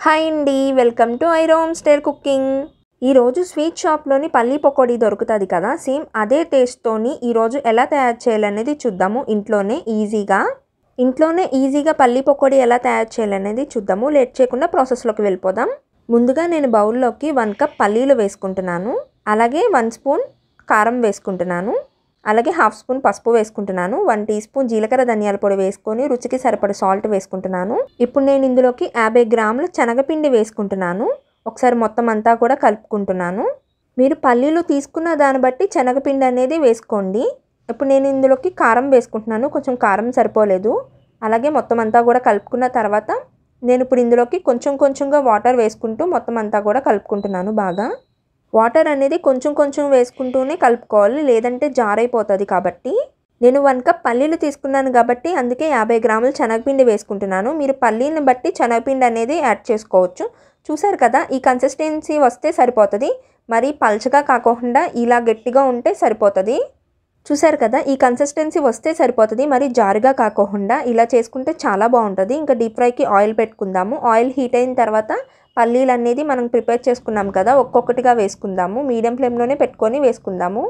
Hi అండి, welcome to ఐరోమ్ style cooking. ఈరోజు sweet షాప్లోని పల్లీ పకోడీ దొరుకుతుంది కదా, సేమ్ అదే టేస్ట్తోని ఈరోజు ఎలా తయారు చేయాలనేది చూద్దాము. ఇంట్లోనే ఈజీగా పల్లీ పకోడీ ఎలా తయారు చేయాలనేది చూద్దాము. లేట్ చేయకుండా ప్రాసెస్లోకి వెళ్ళిపోదాం. ముందుగా నేను బౌల్లోకి 1 కప్ పల్లీలు వేసుకుంటున్నాను. అలాగే 1 స్పూన్ కారం వేసుకుంటున్నాను. అలాగే 1/2 స్పూన్ పసుపు వేసుకుంటున్నాను. 1 టీ స్పూన్ జీలకర్ర ధనియాల పొడి వేసుకొని రుచికి సరిపడ సాల్ట్ వేసుకుంటున్నాను. ఇప్పుడు నేను ఇందులోకి 50 గ్రాముల శనగపిండి వేసుకుంటున్నాను. ఒకసారి మొత్తం అంతా కూడా కలుపుకుంటున్నాను. మీరు పల్లీలు తీసుకున్న దాన్ని బట్టి శనగపిండి అనేది వేసుకోండి. ఇప్పుడు నేను ఇందులోకి కారం వేసుకుంటున్నాను. కొంచెం కారం సరిపోలేదు. అలాగే మొత్తం అంతా కూడా కలుపుకున్న తర్వాత నేను ఇప్పుడు ఇందులోకి కొంచెంగా వాటర్ వేసుకుంటూ మొత్తం అంతా కూడా కలుపుకుంటున్నాను. బాగా వాటర్ అనేది కొంచెం వేసుకుంటూనే కలుపుకోవాలి, లేదంటే జారైపోతుంది. కాబట్టి నేను 1 కప్ పల్లీలు తీసుకున్నాను కాబట్టి అందుకే 50 గ్రాముల శనగపిండి వేసుకుంటున్నాను. మీరు పల్లీలను బట్టి శనగపిండి అనేది యాడ్ చేసుకోవచ్చు. చూసారు కదా, ఈ కన్సిస్టెన్సీ వస్తే సరిపోతుంది. మరి పల్చగా కాకుండా ఇలా గట్టిగా ఉంటే సరిపోతుంది. చూసారు కదా, ఈ కన్సిస్టెన్సీ వస్తే సరిపోతుంది. మరి జారుగా కాకుండా ఇలా చేసుకుంటే చాలా బాగుంటుంది. ఇంకా డీప్ ఫ్రైకి ఆయిల్ పెట్టుకుందాము. ఆయిల్ హీట్ అయిన తర్వాత పల్లీలు అనేది మనం ప్రిపేర్ చేసుకున్నాం కదా, ఒక్కొక్కటిగా వేసుకుందాము. మీడియం ఫ్లేమ్లోనే పెట్టుకొని వేసుకుందాము.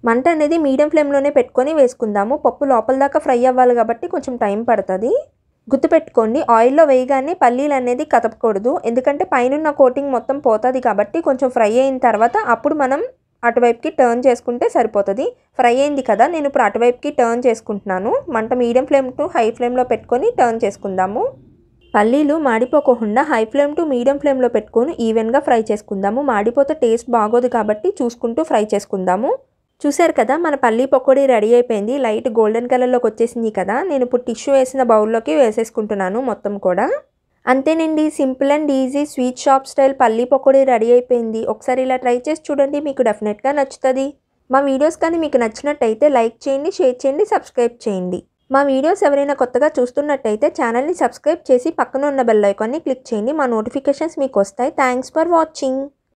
మంట అనేది మీడియం ఫ్లేమ్లోనే పెట్టుకొని వేసుకుందాము. పప్పు లోపల దాకా ఫ్రై అవ్వాలి కాబట్టి కొంచెం టైం పడుతుంది. గుర్తుపెట్టుకోండి, ఆయిల్లో వేయగానే పల్లీలు అనేది కదపకూడదు. ఎందుకంటే పైన కోటింగ్ మొత్తం పోతుంది. కాబట్టి కొంచెం ఫ్రై అయిన తర్వాత అప్పుడు మనం అటువైపుకి టర్న్ చేసుకుంటే సరిపోతుంది. ఫ్రై అయింది కదా, నేను ఇప్పుడు అటువైపుకి టర్న్ చేసుకుంటున్నాను. మంట మీడియం ఫ్లేమ్ టు హై ఫ్లేమ్లో పెట్టుకొని టర్న్ చేసుకుందాము. పల్లీలు మాడిపోకుండా హై ఫ్లేమ్ టు మీడియం ఫ్లేమ్లో పెట్టుకొని ఈవెన్గా ఫ్రై చేసుకుందాము. మాడిపోతే టేస్ట్ బాగోదు కాబట్టి చూసుకుంటూ ఫ్రై చేసుకుందాము. చూసారు కదా, మన పల్లీ పకోడీ రెడీ అయిపోయింది. లైట్ గోల్డెన్ కలర్లోకి వచ్చేసింది కదా. నేను ఇప్పుడు టిష్యూ వేసిన బౌల్లోకి వేసేసుకుంటున్నాను మొత్తం కూడా. అంతేనండి, simple and easy sweet shop style పల్లీ పకోడీ రెడీ అయిపోయింది. ఒకసారి ఇలా ట్రై చేసి చూడండి, మీకు డెఫినెట్గా నచ్చుతుంది. మా వీడియోస్ కానీ మీకు నచ్చినట్టయితే లైక్ చేయండి, షేర్ చేయండి, సబ్స్క్రైబ్ చేయండి. మా వీడియోస్ ఎవరైనా కొత్తగా చూస్తున్నట్టయితే ఛానల్ని సబ్స్క్రైబ్ చేసి పక్కన ఉన్న బెల్ ఐకాన్ని క్లిక్ చేయండి. మా నోటిఫికేషన్స్ మీకు వస్తాయి. Thanks for watching.